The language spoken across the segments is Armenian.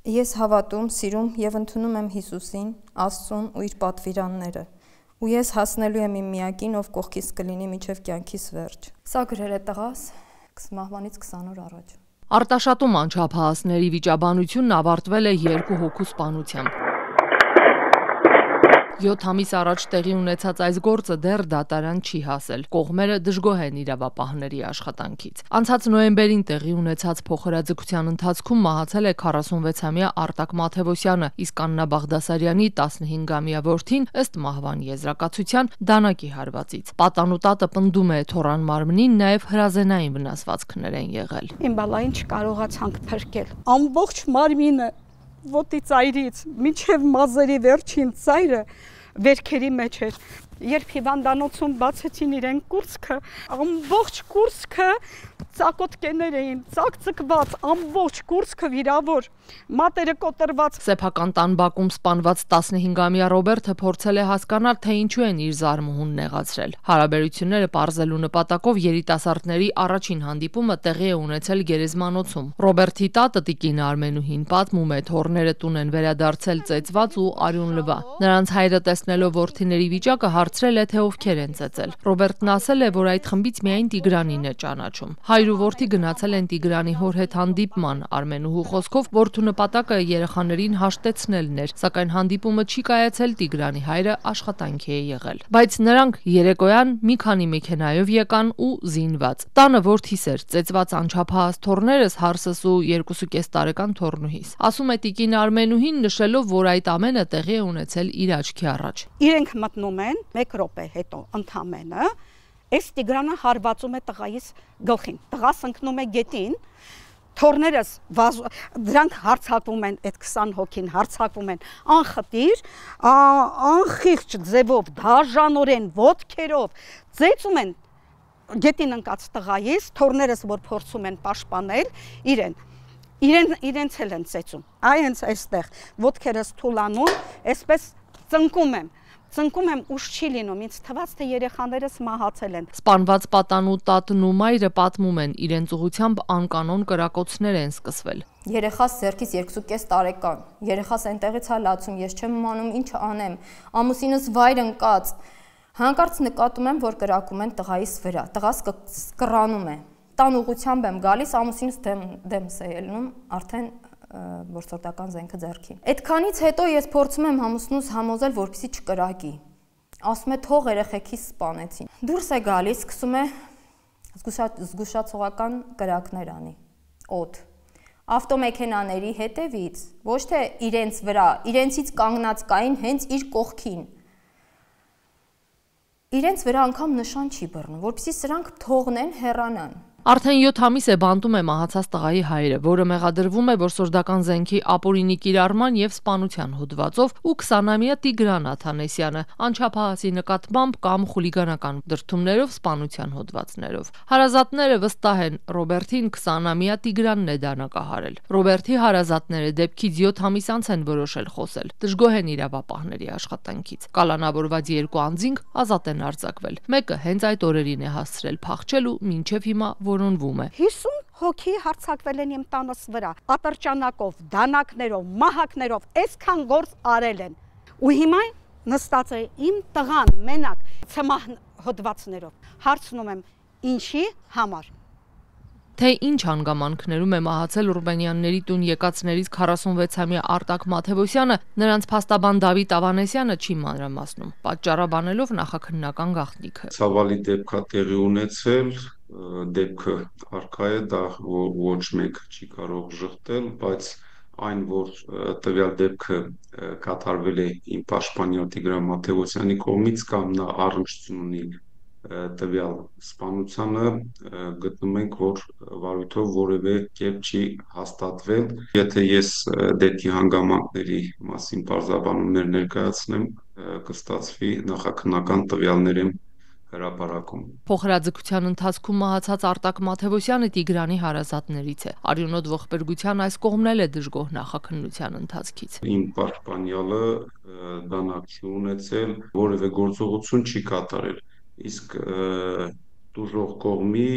Ես հավատում, սիրում եւ ընդունում եմ Հիսուսին, Աստծուն ու իր պատվիրանները։ Ու ես հասնելու եմ իմ միակին, ով կողքիս կլինի մինչև կյանքիս վերջ։ Սա գրել է տղաս մահվանից 20 օր առաջ։ Արտաշատում անչափահասների վիճաբանությունն ավարտվել է 2 հոգու սպանությամբ։ 7 ամիս առաջ տեղի ունեցած այս գործը դեռ դատարան չի հասել։ Կողմերը դժգոհ են իրավապահների աշխատանքից։ Անցած նոյեմբերին տեղի ունեցած փոխհրաձգության ընթացքում մահացել է 46-ամյա Արտակ Մաթևոսյանը, իսկ Աննա Բաղդասարյանի 15-ամյա որդին ըստ մահվան եզրակացության դանակի հարվածից։ Պատանուտատը պնդում է թոռան մարմնին նաև հրազենային վնասվածքներ են եղել։ Իմ բալային չկարողացանք փրկել։ Ամբողջ մարմինը ոտից այրից մինչև մազերի վերջին ծայրը վերքերի մեջ էր։ Երբ հիվանդանոցում բացեցին իրեն կուրծքը, ամբողջ կուրծքը ծակոտկեներ էին, ծակծկված, ամբողջ կուրծքը վիրավոր, մատերը կոտրված։ Սեփական տան բակում սպանված 15-ամյա Ռոբերտը փորձել է հասկանալ, թե ինչու են իր զարմուհուն նեղացրել։ Հարաբերությունները պարզելու նպատակով երիտասարդների առաջին հանդիպումը տեղի է ունեցել գերեզմանոցում։ Ռոբերտի տատը տիկին Արմենուհին պատմում է, թոռները տուն են վերադարձել ծեծված ու արյունլվա։ Նրանց հայրը տեսնելով որդիների վիճակը հարցրել է, թե ովքեր են ծեծել։ Ռոբերտն ասել է, որ այդ խմբից միայն Տիգրանին է ճանաչում։ Հայր ու որդի գնացել են Տիգրանի հոր հետ հանդիպման։ Արմենուհու խոսքով որդու նպատակը երեխաներին հաշտեցնելն էր, սակայն հանդիպումը չի կայացել, Տիգրանի հայրը աշխատանքի է եղել։ Բայց նրանք երեկոյան մի քանի մեքենայով եկան ու զինված։ Տանը որդիս էր, ծեծված անչափահաս թոռներս հարսս ու 2.5 տարեկան թոռնուհիս։ Ասում է տիկին Արմենուհին, նշելով, որ այդ ամենը տեղի է ունեցել իր աչքի առաջ։ Իրենք մտնում են 1 րոպե հետո ընդամենը, այս Տիգրանը հարվածում է տղայիս գլխին։ Տղաս ընկնում է գետին, թոռներս դրանք հարցակվում են, այդ 20 հոգին հարցակվում են անխտիր, անխիղճ ձևով, դաժանորեն, ոտքերով ծեծում են գետին ընկած տղայիս, թոռներս որ փորձում են պաշտպանել իրենց էլ են ծեծում։ Այ հենց այստեղ ոտքերս թուլանում, այսպես ծնկում եմ ուշ չի լինում, ինձ թվաց, թե երեխաներս մահացել են։ Սպանված պատանու տատն ու մայրը պատմում են, իրենց ուղղությամբ անկանոն կրակոցներ են սկսվել։ Երեխաս ձեռքից 2.5 տարեկան, երեխաս այնտեղից է լացում, ես չեմ իմանում ինչ անեմ, ամուսինս վայր ընկած։ Հանկարծ նկատում եմ, որ կրակում են տղայիս վրա, տղաս կռանում է։ Տան ուղղությամբ եմ գալիս, ամուսինս դեմս է ելնում, արդեն որսորդական զենքը ձեռքին։ Այդքանից հետո ես փորձում եմ ամուսնուս համոզել, որպեսզի չկրակի։ Ասում է թող երեխեքիս սպանեցին։ Դուրս է գալիս, սկսում է զգուշացողական կրակներ անի։ Օդ։ Ավտոմեքենաների հետևից, ոչ թե իրենց վրա, իրենցից կանգնած կային հենց իր կողքին։ Իրենց վրա անգամ նշան չի բռնում, որպեսզի սրանք թողնեն, հեռանան։ Արդեն 7 ամիս է բանտում է մահացած տղայի հայրը, որը մեղադրվում է որսորդական զենքի ապօրինի կիրառման եւ սպանության հոդվածով ու 20-ամյա Տիգրան Աթանեսյանը անչափահասի նկատմամբ կամ խուլիգանական դրդումներով սպանության հոդվածներով։ Հարազատները վստահ են, Ռոբերտին 20-ամյա Տիգրանն է դանակահարել։ Ռոբերտի հարազատները դեպքից 7 ամիս անց են որոշել խոսել։ Դժգոհ են իրավապահների աշխատանքից։ Կալանավորված 2 անձինք ազատ են արձակվել։ Մեկը հենց այդ օրերին է հասցրել փախչել ու մինչև հիմա որոնվում է։ 50 հոգի հարցակվել են իմ տանս վրա, ատրճանակով, դանակներով, մահակներով, այսքան գործ արել են։ Ու հիմա նստած է իմ տղան մենակ ցմահ հոդվածներով։ Հարցնում եմ, ինչի համար։ Թե ինչ հանգամանքներում է մահացել Ռուբենյանների տուն եկածներից 46-ամյա Արտակ Մաթևոսյանը, նրանց փաստաբան Դավիթ Ավանեսյանը չի մանրամասնում, պատճառաբանելով նախաքննական գաղտնիքը։ Ցավալի դեպք է տեղի ունեցել, դեպքը առկա է, դա ոչ մեկ չի կարող ժխտել, բայց այն, որ տվյալ դեպքը կատարվել է իմ պաշտպանյալ Տիգրան Մաթևոսյանի կողմից կամ նա առնչություն ունի տվյալ սպանությանը, գտնում ենք, որ վարույթով որևէ կերպ չի հաստատվել։ Եթե ես դեպքի հանգամանքների մասին պարզաբանումներ ներկայացնեմ, կստացվի նախաքննական տվյալներում հրապարակում։ Փոխհրաձգության ընթացքում մահացած Արտակ Մաթևոսյանը Տիգրանի հարազատներից է։ Արյունոտ ողբերգության այս կողմն էլ է դժգոհ նախաքննության ընթացքից։ Իմ պաշտպանյալը դանակ չի ունեցել, որևէ գործողություն չի կատարել, իսկ տուժող կողմի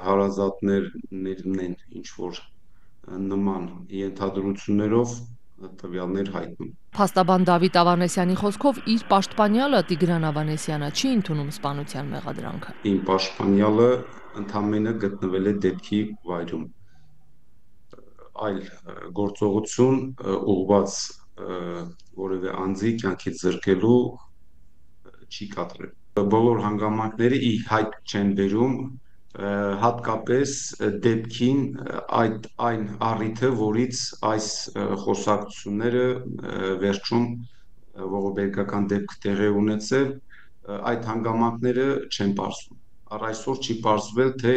հարազատներն են ինչ որ նման ենթադրություններով տվյալներ հայտնում։ Փաստաբան Դավիթ Ավանեսյանի խոսքով իր պաշտպանյալը Տիգրան Ավանեսյանը չի ընդունում սպանության մեղադրանքը։ Իմ պաշտպանյալը ընդամենը գտնվել է դեպքի վայրում։ Այլ գործողություն ուղղված որևէ անձի կյանքից զրկելու չի կատարել։ Բոլոր հանգամանքները ի հայտ չեն բերում հատկապես դեպքին այն առիթը, որից այս խոսակցությունները վերջում ողբերգական դեպք տեղի ունեցել, այդ հանգամանքները չեն պարզվում։ Առ այսօր չի պարզվել, թե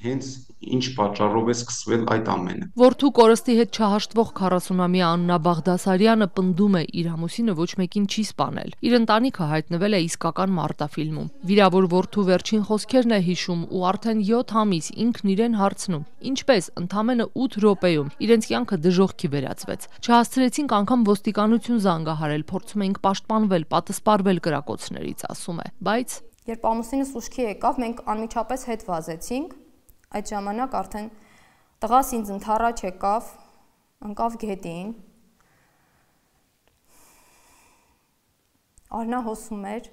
հենց ինչ պատճառով է սկսվել այդ ամենը։ Որդու կորստի հետ չհաշտվող 40-ամյա Աննա Բաղդասարյանը պնդում է, իր ամուսինը ոչ մեկին չի սպանել։ Իր ընտանիքը հայտնվել է իսկական մարտաֆիլմում։ Վիրավոր որդու վերջին խոսքերն է հիշում ու արդեն 7 ամիս ինքն իրեն հարցնում. ինչպես ընդամենը 8 րոպեում իրենց կյանքը դժոխքի վերածվեց։ Չհասցրեցինք անգամ ոստիկանություն զանգահարել, փորձում էինք պաշտպանվել, պատսպարվել կրակոցներից, ասում է։ Բայց երբ ամուսինս ուշքի եկավ, մենք անմիջապես հետ վազեցինք։ Այդ ժամանակ արդեն տղաս ինձ ընդառաջ եկավ, ընկավ գետին։ Արնա հոսում էր։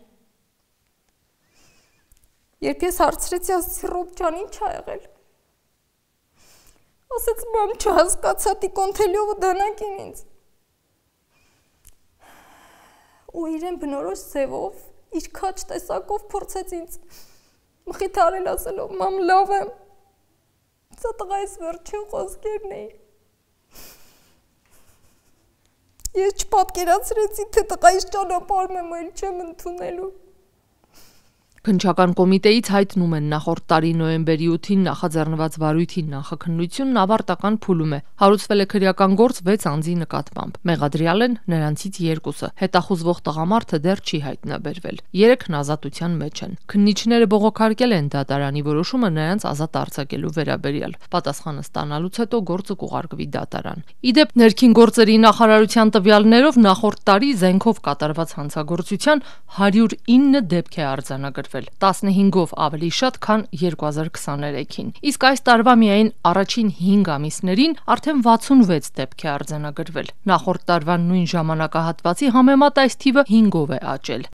Երբ ես հարցրեցի, ասեցի Ռոբ ջան, ինչ ա եղել։ Ասեց մամ չհասկացա, Տիկոնթելյովը դանակին ինձ։ Ու իրեն բնորոշ ձևով, իր քաչ տեսակով փորձեց ինձ մխիթարել ասելով մամ լավ եմ։ Սա տղայիս վերջին խոսքերն էին։ Ես չպատկերացրեցի, թե տղայիս ճանապարհում եմ, այլ չեմ ընդունելու։ Քննչական կոմիտեից հայտնում են նախորդ տարի նոյեմբերի 8-ին նախաձեռնված վարույթի նախաքննությունն ավարտական փուլում է։ Հարուցվել է քրեական գործ 6 անձի նկատմամբ։ Մեղադրյալ են նրանցից 2-ը։ Հետախուզվող տղամարդը դեռ չի հայտնաբերվել։ 3-ն ազատության մեջ են։ Քննիչները բողոքարկել են դատարանի որոշումը նրանց ազատ արձակելու վերաբերյալ։ Պատասխանը ստանալուց հետո գործը կուղարկվի դատարան։ Իդեպ ներքին գործերի նախարարության տվյալներով նախորդ տարի զենքով կատարված հանցագործության 109 դեպք է արձանագրվել։ 15-ով ավելի շատ, քան 2023-ին։ Իսկ այս տարվա միայն առաջին 5 ամիսներին արդեն 66 դեպք է արձանագրվել։ Նախորդ տարվա նույն ժամանակահատվածի համեմատ այս թիվը 5-ով է աճել։